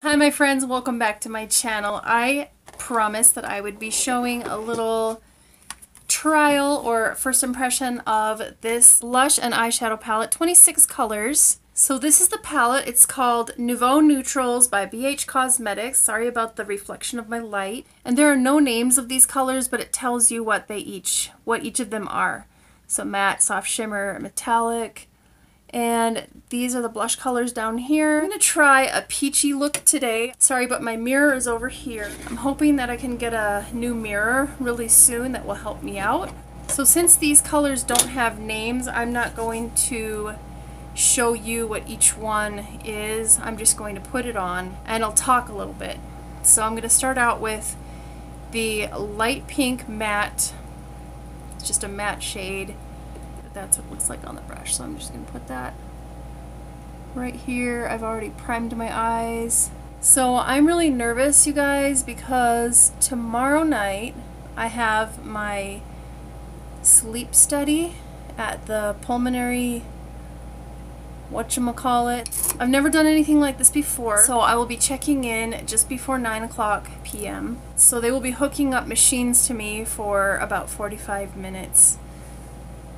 Hi my friends, welcome back to my channel. I promised that I would be showing a little trial or first impression of this blush and eyeshadow palette, 26 colors. So this is the palette. It's called Nouveau Neutrals by BH Cosmetics. Sorry about the reflection of my light. And there are no names of these colors, but it tells you what each of them are. So matte, soft shimmer, metallic. And these are the blush colors down here. I'm going to try a peachy look today. Sorry, but my mirror is over here. I'm hoping that I can get a new mirror really soon that will help me out. So since these colors don't have names, I'm not going to show you what each one is. I'm just going to put it on and I'll talk a little bit. So I'm going to start out with the light pink matte. It's just a matte shade. That's what it looks like on the brush, so I'm just going to put that right here. I've already primed my eyes. So I'm really nervous, you guys, because tomorrow night I have my sleep study at the pulmonary whatchamacallit. I've never done anything like this before, so I will be checking in just before 9 o'clock p.m. So they will be hooking up machines to me for about 45 minutes.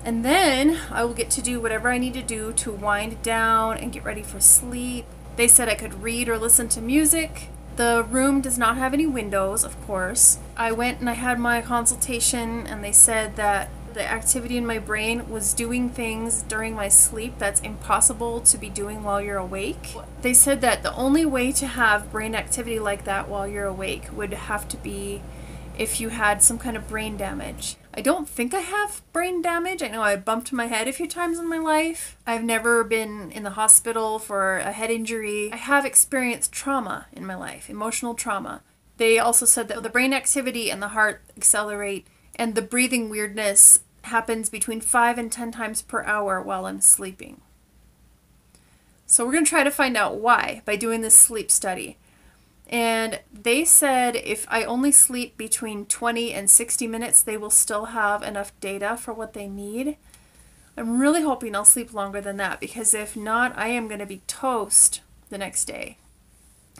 And then I will get to do whatever I need to do to wind down and get ready for sleep. They said I could read or listen to music. The room does not have any windows, of course. I went and I had my consultation and they said that the activity in my brain was doing things during my sleep that's impossible to be doing while you're awake. They said that the only way to have brain activity like that while you're awake would have to be if you had some kind of brain damage. I don't think I have brain damage. I know I bumped my head a few times in my life. I've never been in the hospital for a head injury. I have experienced trauma in my life, emotional trauma. They also said that the brain activity and the heart accelerate and the breathing weirdness happens between 5 and 10 times per hour while I'm sleeping. So we're going to try to find out why by doing this sleep study. And they said if I only sleep between 20 and 60 minutes, they will still have enough data for what they need. I'm really hoping I'll sleep longer than that, because if not, I am going to be toast the next day.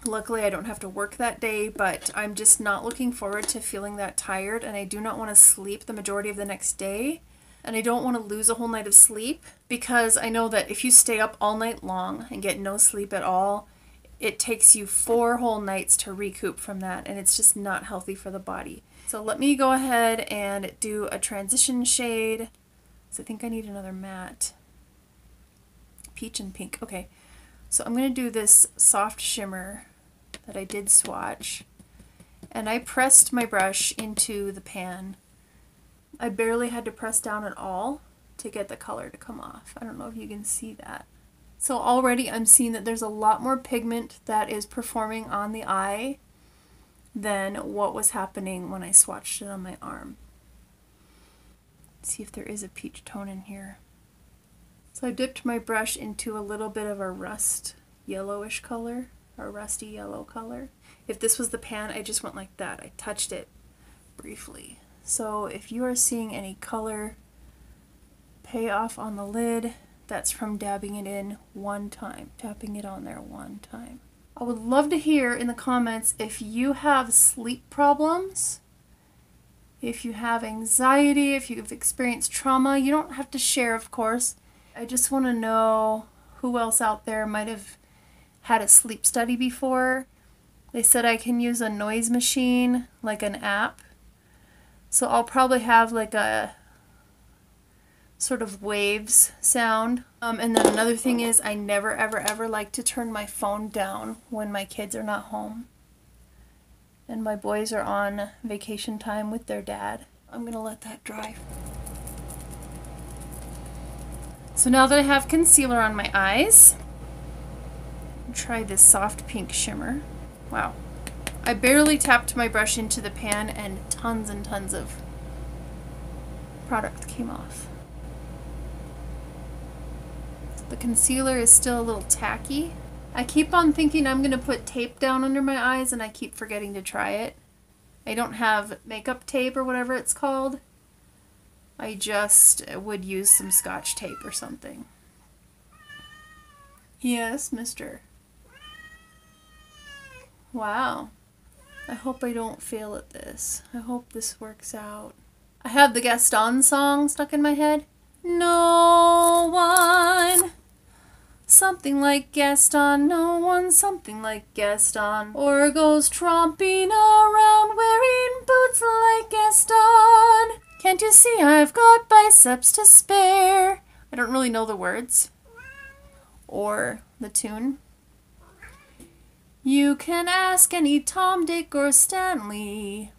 Luckily, I don't have to work that day, but I'm just not looking forward to feeling that tired, and I do not want to sleep the majority of the next day. And I don't want to lose a whole night of sleep, because I know that if you stay up all night long and get no sleep at all, it takes you 4 whole nights to recoup from that, and it's just not healthy for the body. So let me go ahead and do a transition shade. So I think I need another matte. Peach and pink. Okay, so I'm going to do this soft shimmer that I did swatch, and I pressed my brush into the pan. I barely had to press down at all to get the color to come off. I don't know if you can see that. So already I'm seeing that there's a lot more pigment that is performing on the eye than what was happening when I swatched it on my arm. Let's see if there is a peach tone in here. So I dipped my brush into a little bit of a rust yellowish color, or rusty yellow color. If this was the pan, I just went like that. I touched it briefly. So if you are seeing any color payoff on the lid, that's from dabbing it in one time, tapping it on there one time. I would love to hear in the comments if you have sleep problems, if you have anxiety, if you've experienced trauma. You don't have to share, of course. I just want to know who else out there might have had a sleep study before. They said I can use a noise machine, like an app. So I'll probably have like a sort of waves sound. And then another thing is I never ever like to turn my phone down when my kids are not home and my boys are on vacation time with their dad. I'm gonna let that dry. So now that I have concealer on my eyes, I'll try this soft pink shimmer. Wow, I barely tapped my brush into the pan and tons of product came off. The concealer is still a little tacky. I keep on thinking I'm going to put tape down under my eyes and I keep forgetting to try it. I don't have makeup tape or whatever it's called. I just would use some Scotch tape or something. Yes, mister. Wow. I hope I don't fail at this. I hope this works out. I have the Gaston song stuck in my head. No one, something like Gaston. No one, something like Gaston. Or goes tromping around wearing boots like Gaston. Can't you see I've got biceps to spare? I don't really know the words or the tune. You can ask any Tom, Dick, or Stanley,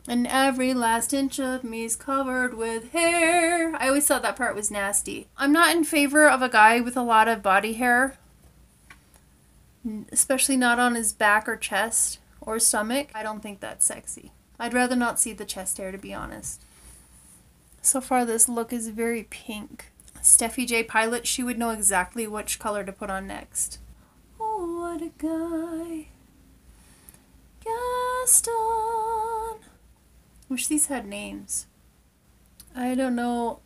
and every last inch of me's covered with hair. I always thought that part was nasty. I'm not in favor of a guy with a lot of body hair, especially not on his back or chest or stomach. I don't think that's sexy. I'd rather not see the chest hair, to be honest. So far this look is very pink. Stephy JPilot, she would know exactly which color to put on next. Oh, what a guy. Gaston. Wish these had names. I don't know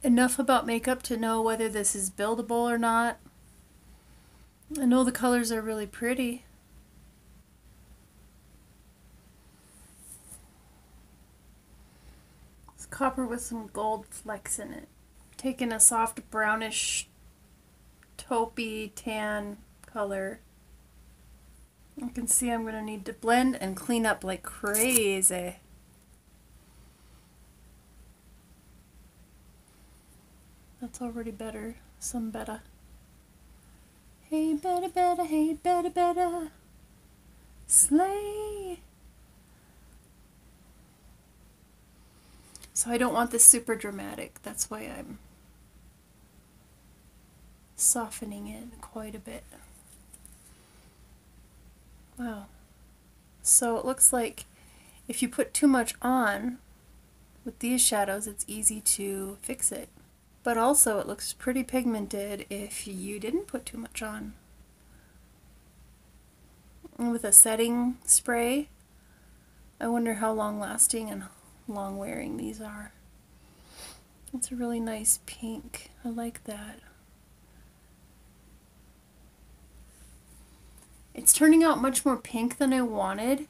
enough about makeup to know whether this is buildable or not. I know the colors are really pretty. It's copper with some gold flecks in it. Taking a soft brownish taupey tan color. You can see I'm going to need to blend and clean up like crazy. That's already better. Some better. Hey, better, better, hey, better, better. Slay. So I don't want this super dramatic. That's why I'm softening it quite a bit. Wow. So it looks like if you put too much on with these shadows, it's easy to fix it. But also it looks pretty pigmented if you didn't put too much on. And with a setting spray, I wonder how long lasting and long wearing these are. It's a really nice pink. I like that. It's turning out much more pink than I wanted.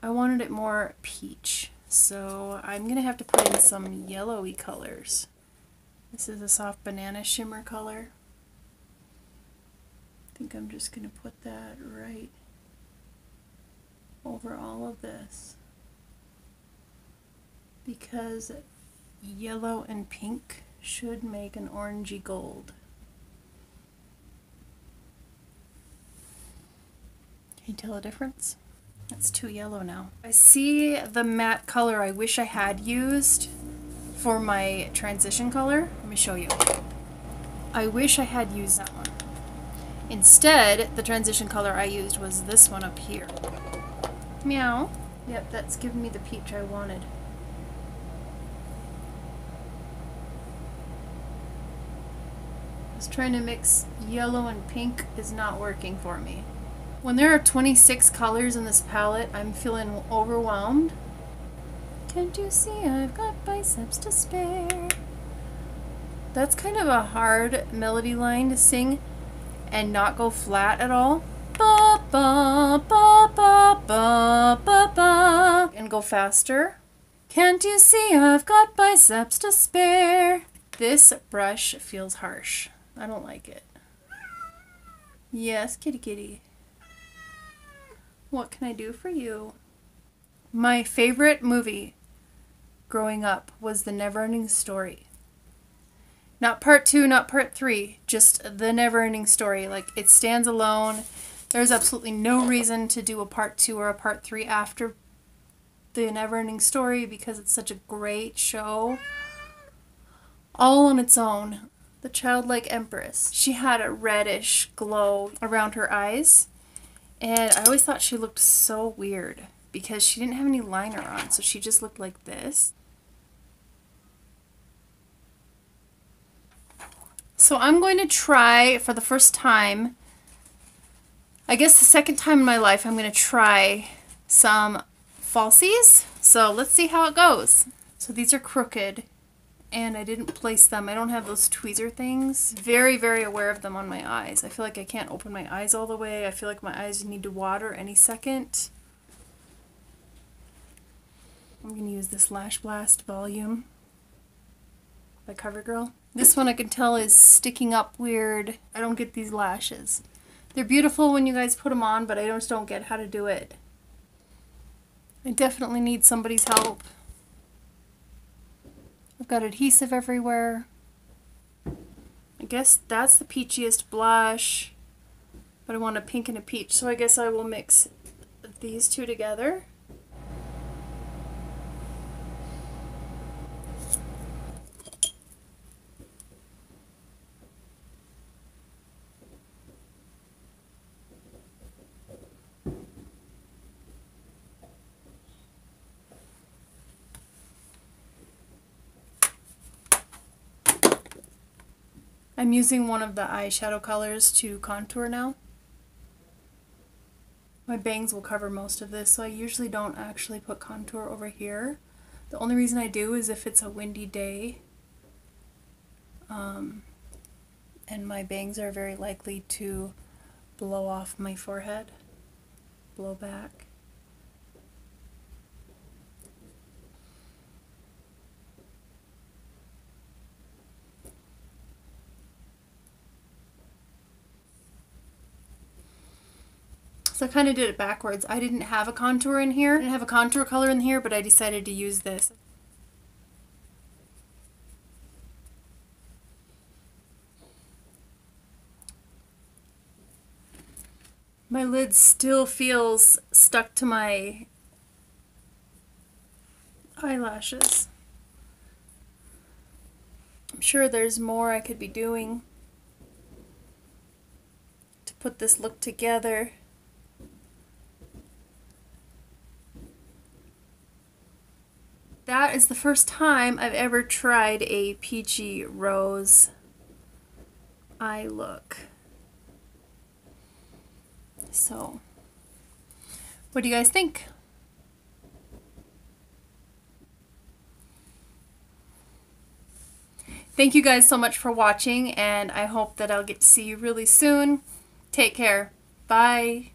I wanted it more peach. So I'm going to have to put in some yellowy colors. This is a soft banana shimmer color. I think I'm just going to put that right over all of this. Because yellow and pink should make an orangey gold. Can you tell a difference? It's too yellow now. I see the matte color I wish I had used for my transition color. Let me show you. I wish I had used that one. Instead, the transition color I used was this one up here. Meow. Yep, that's giving me the peach I wanted. Just trying to mix yellow and pink is not working for me. When there are 26 colors in this palette, I'm feeling overwhelmed. Can't you see I've got biceps to spare? That's kind of a hard melody line to sing and not go flat at all. Ba ba ba ba ba ba ba. And go faster. Can't you see I've got biceps to spare? This brush feels harsh. I don't like it. Yes, kitty kitty. What can I do for you? My favorite movie growing up was The Never-Ending Story. Not part 2, not part 3, just The Never-Ending Story. Like, it stands alone. There's absolutely no reason to do a part 2 or a part 3 after The Never-Ending Story because it's such a great show. All on its own. The Childlike Empress. She had a reddish glow around her eyes. And I always thought she looked so weird because she didn't have any liner on, so she just looked like this. So I'm going to try for the first time, I guess the second time in my life, I'm going to try some falsies. So let's see how it goes. So these are crooked and I didn't place them. I don't have those tweezer things. Very, very aware of them on my eyes. I feel like I can't open my eyes all the way. I feel like my eyes need to water any second. I'm going to use this Lash Blast Volume by CoverGirl. This one I can tell is sticking up weird. I don't get these lashes. They're beautiful when you guys put them on, but I just don't get how to do it. I definitely need somebody's help. I've got adhesive everywhere. I guess that's the peachiest blush, but I want a pink and a peach, so I guess I will mix these two together. I'm using one of the eyeshadow colors to contour now. My bangs will cover most of this, so I usually don't actually put contour over here. The only reason I do is if it's a windy day and my bangs are very likely to blow off my forehead, blow back. So I kind of did it backwards. I didn't have a contour in here. I didn't have a contour color in here, but I decided to use this. My lid still feels stuck to my eyelashes. I'm sure there's more I could be doing to put this look together. That is the first time I've ever tried a peachy rose eye look. So, what do you guys think? Thank you guys so much for watching, and I hope that I'll get to see you really soon. Take care. Bye.